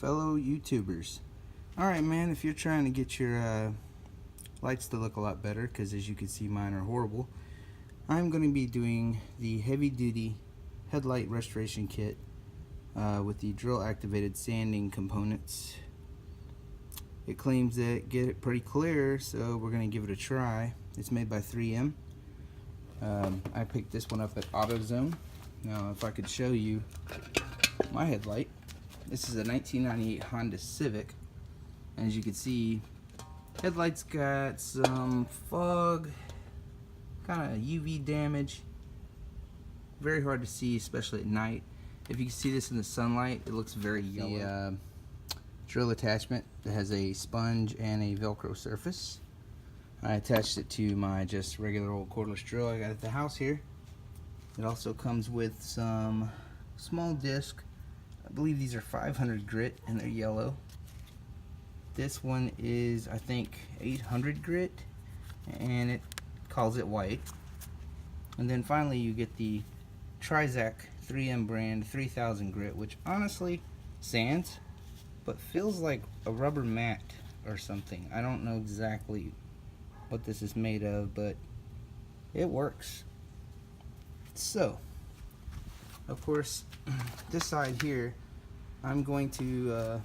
fellow YouTubers. Alright man, if you're trying to get your lights to look a lot better, because as you can see mine are horrible, I'm going to be doing the heavy duty headlight restoration kit with the drill activated sanding components. It claims that get it pretty clear, so we're going to give it a try. It's made by 3M. I picked this one up at AutoZone. Now if I could show you my headlight. This is a 1998 Honda Civic, and as you can see, headlight's got some fog, kind of UV damage, very hard to see, especially at night. If you can see this in the sunlight, it looks very yellow. The drill attachment that has a sponge and a Velcro surface. I attached it to my just regular old cordless drill I got at the house here. It also comes with some small disc. I believe these are 500 grit and they're yellow. This one is, I think, 800 grit and it calls it white. And then finally you get the Trizac 3M brand 3000 grit, which honestly sands but feels like a rubber mat or something. I don't know exactly what this is made of, but it works. So of course, this side here, I'm going to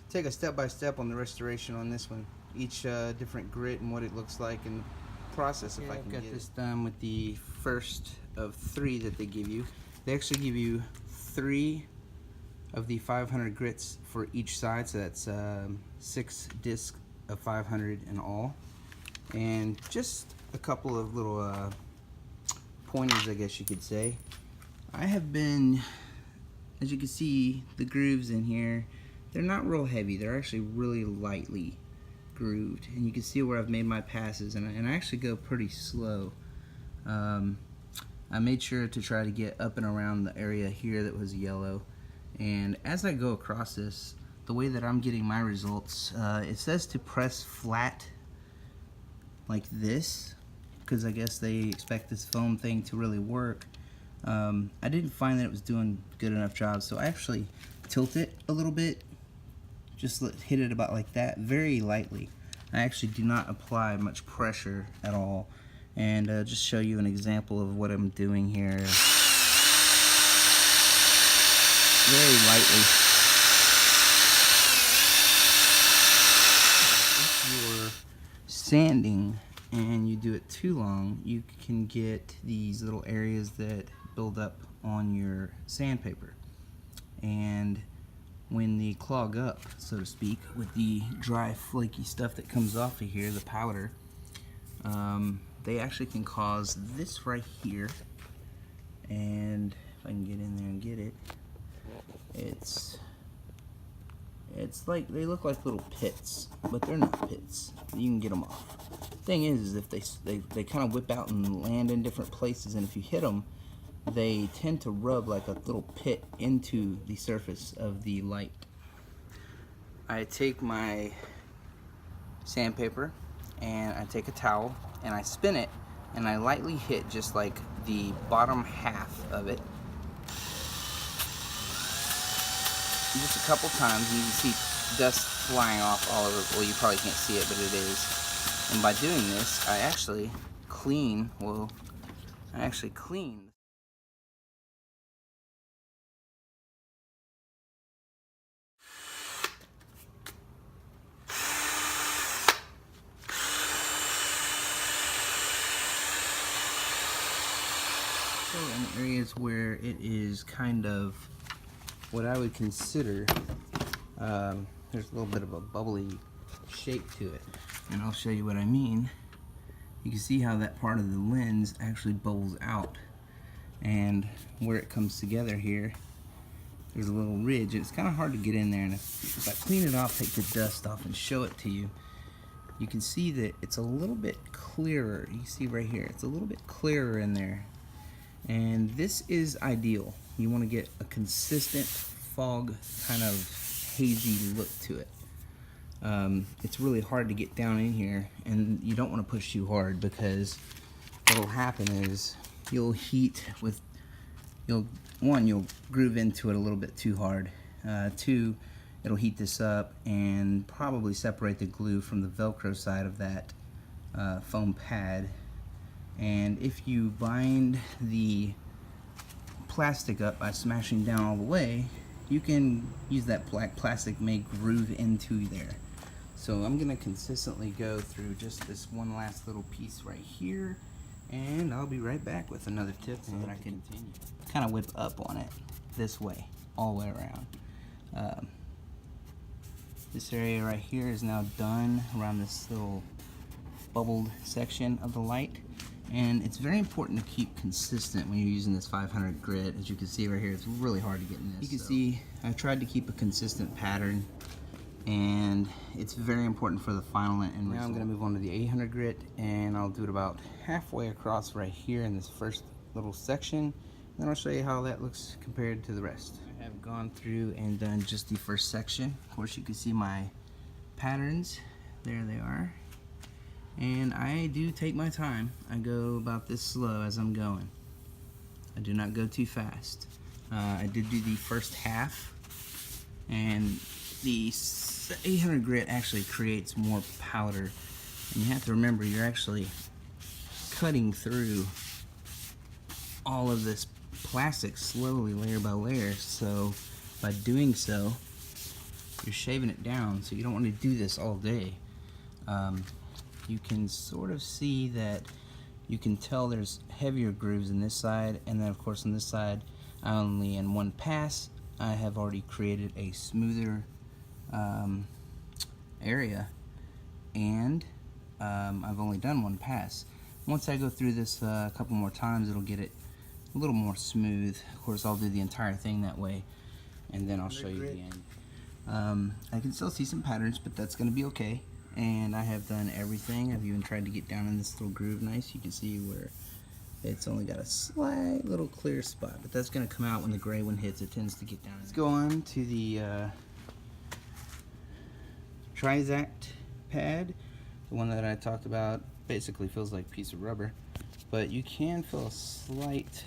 take a step-by-step on the restoration on this one. Each different grit and what it looks like and the process, if I can get this done with the first of 3 that they give you. They actually give you 3 of the 500 grits for each side, so that's 6 discs of 500 in all. And just a couple of little pointers, I guess you could say. I have been, as you can see, the grooves in here, they're not real heavy. They're actually really lightly grooved. And you can see where I've made my passes, and I actually go pretty slow. I made sure to try to get up and around the area here that was yellow. And as I go across this, the way that I'm getting my results, it says to press flat like this, because I guess they expect this foam thing to really work. I didn't find that it was doing good enough job, so I actually tilt it a little bit, just hit it about like that, very lightly. I actually do not apply much pressure at all, and just show you an example of what I'm doing here. Very lightly. If you're sanding and you do it too long, you can get these little areas that build up on your sandpaper, and when they clog up, so to speak, with the dry flaky stuff that comes off of here, the powder, they actually can cause this right here. And if I can get in there and get it, it's like, they look like little pits, but they're not pits. You can get them off. Thing is if they kind of whip out and land in different places, and if you hit them, they tend to rub like a little pit into the surface of the light. I take my sandpaper and I take a towel and I spin it and I lightly hit just like the bottom half of it. Just a couple times, and you can see dust flying off all over. Well, you probably can't see it, but it is. And by doing this, I actually clean. So in areas where it is kind of what I would consider, there's a little bit of a bubbly shape to it, and I'll show you what I mean. You can see how that part of the lens actually bubbles out, and where it comes together here, there's a little ridge. It's kind of hard to get in there, and if I clean it off, take the dust off and show it to you, you can see that it's a little bit clearer. You can see right here, it's a little bit clearer in there, and this is ideal. You want to get a consistent fog, kind of hazy look to it. It's really hard to get down in here, and you don't want to push too hard, because what will happen is you'll groove into it a little bit too hard. Two, it'll heat this up and probably separate the glue from the Velcro side of that foam pad. And if you bind the plastic up by smashing down all the way, you can use that black plastic may groove into there. So I'm gonna consistently go through just this one last little piece right here, and I'll be right back with another tip so that I can kind of whip up on it this way, all the way around. This area right here is now done around this little bubbled section of the light, and it's very important to keep consistent when you're using this 500 grit. As you can see right here, it's really hard to get in this. You can see I tried to keep a consistent pattern, and it's very important for the final end result. Now I'm going to move on to the 800 grit, and I'll do it about halfway across right here in this first little section. Then I'll show you how that looks compared to the rest. I have gone through and done just the first section. Of course, you can see my patterns. There they are. And I do take my time. I go about this slow as I'm going. I do not go too fast. I did do the first half, and the 800 grit actually creates more powder, and you have to remember you're actually cutting through all of this plastic slowly, layer by layer. So by doing so, you're shaving it down. So you don't want to do this all day. You can sort of see that you can tell there's heavier grooves in this side, and then of course on this side, only in one pass I have already created a smoother area, and I've only done one pass. Once I go through this a couple more times, it'll get it a little more smooth. Of course, I'll do the entire thing that way, and then I'll show you the end. I can still see some patterns, but that's going to be okay. And I have done everything. I've even tried to get down in this little groove nice. You can see where it's only got a slight little clear spot, but that's going to come out when the gray one hits. It tends to get down. Let's go on to the Trizact pad, the one that I talked about. Basically feels like a piece of rubber, but you can feel a slight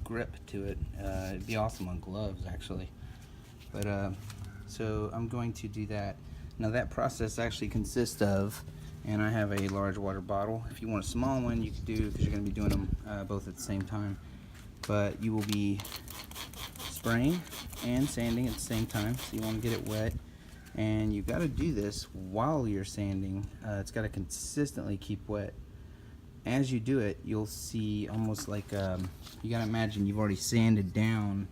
grip to it. It'd be awesome on gloves actually. But so I'm going to do that. Now that process actually consists of, and I have a large water bottle. If you want a small one, you can do, because you're going to be doing them both at the same time. But you will be spraying and sanding at the same time, so you want to get it wet. And you've got to do this while you're sanding. It's got to consistently keep wet. As you do it, you'll see almost like, you got to imagine you've already sanded down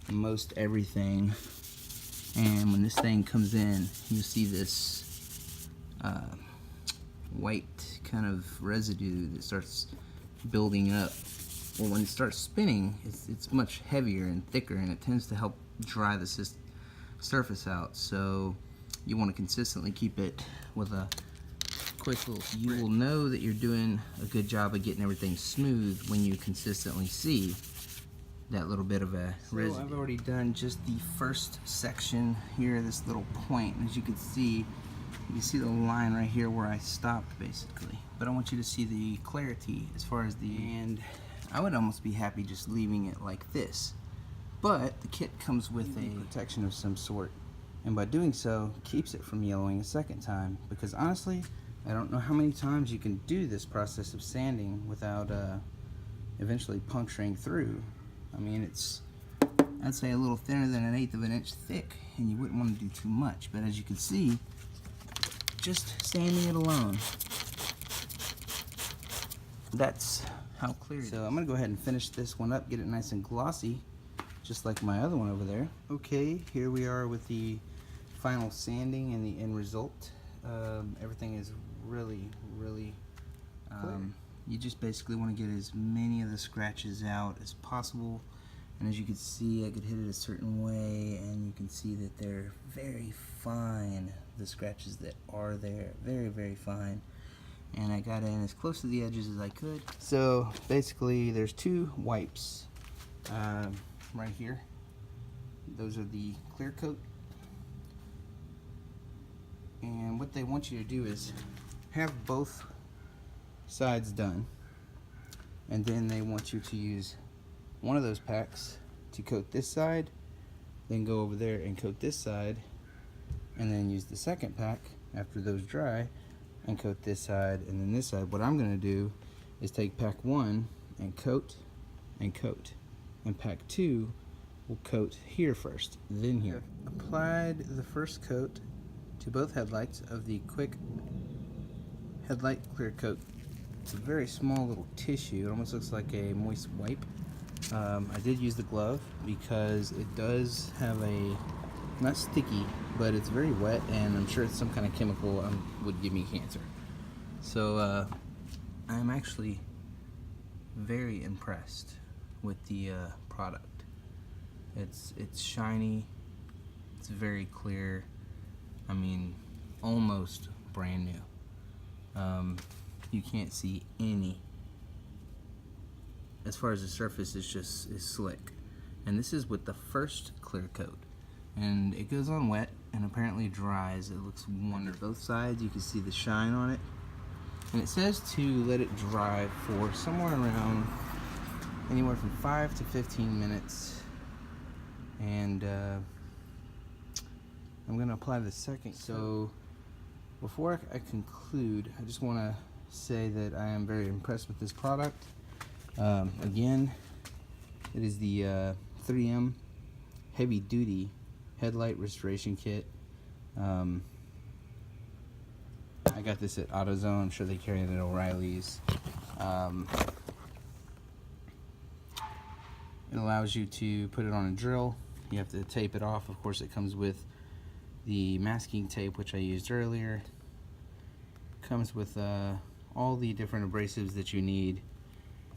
most everything. And when this thing comes in, you'll see this white kind of residue that starts building up. Well, when it starts spinning, it's much heavier and thicker, and it tends to help dry the surface out. So you want to consistently keep it with a quick little spray. You will know that you're doing a good job of getting everything smooth when you consistently see that little bit of a residue. So I've already done just the first section here, this little point. As you can see the line right here where I stopped basically. But I want you to see the clarity as far as the, and I would almost be happy just leaving it like this. But the kit comes with a protection of some sort, and by doing so, keeps it from yellowing a second time. Because honestly, I don't know how many times you can do this process of sanding without eventually puncturing through. I mean, it's, I'd say a little thinner than 1/8 of an inch thick, and you wouldn't want to do too much. But as you can see, just sanding it alone, that's how clear it is. So I'm going to go ahead and finish this one up, get it nice and glossy, just like my other one over there. Okay, here we are with the final sanding and the end result. Everything is really you just basically want to get as many of the scratches out as possible. And as you can see, I could hit it a certain way, and you can see that they're very fine, the scratches that are there, very fine. And I got in as close to the edges as I could. So basically there's two wipes right here. Those are the clear coat, and what they want you to do is have both sides done, and then they want you to use one of those packs to coat this side, then go over there and coat this side, and then use the second pack after those dry and coat this side and then this side. What I'm going to do is take pack 1 and coat, and pack 2 will coat here first, then here. Applied the first coat to both headlights of the Quick Headlight Clear Coat. It's a very small little tissue. It almost looks like a moist wipe. I did use the glove because it does have a, not sticky, but it's very wet, and I'm sure it's some kind of chemical would give me cancer. So I'm actually very impressed with the product. It's shiny, it's very clear. I mean, almost brand new. You can't see any. As far as the surface, is slick, and this is with the first clear coat, and it goes on wet and apparently dries. It looks wonderful. Both sides you can see the shine on it, and it says to let it dry for somewhere around anywhere from 5 to 15 minutes. And I'm going to apply the second. So before I conclude, I just want to say that I am very impressed with this product. Again, it is the 3M Heavy Duty Headlight Restoration Kit. I got this at AutoZone. I'm sure they carry it at O'Reilly's. It allows you to put it on a drill. You have to tape it off. Of course, it comes with the masking tape, which I used earlier. Comes with all the different abrasives that you need.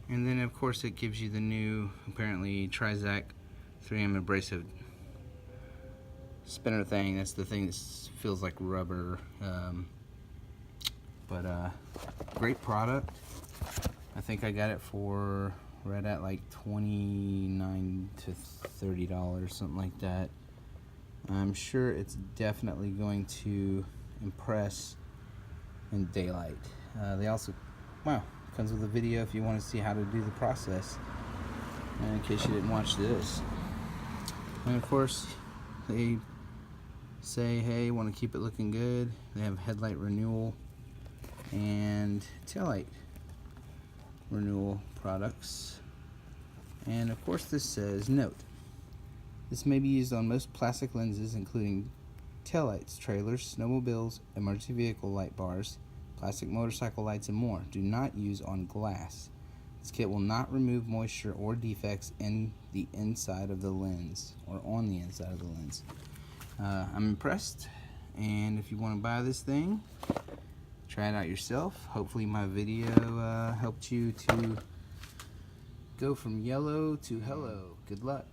And then, of course, it gives you the new, apparently, Trizac 3M abrasive spinner thing. That's the thing that feels like rubber. Great product. I think I got it for right at like $29 to $30, something like that. I'm sure it's definitely going to impress in daylight. They also, wow, comes with a video if you want to see how to do the process, in case you didn't watch this. And of course, they say, hey, want to keep it looking good. They have headlight renewal and taillight renewal products. And of course, this says, note, this may be used on most plastic lenses, including taillights, trailers, snowmobiles, emergency vehicle light bars, plastic motorcycle lights, and more. Do not use on glass. This kit will not remove moisture or defects in the inside of the lens, or on the inside of the lens. I'm impressed, and if you want to buy this thing, try it out yourself. Hopefully my video helped you to go from yellow to hello. Good luck.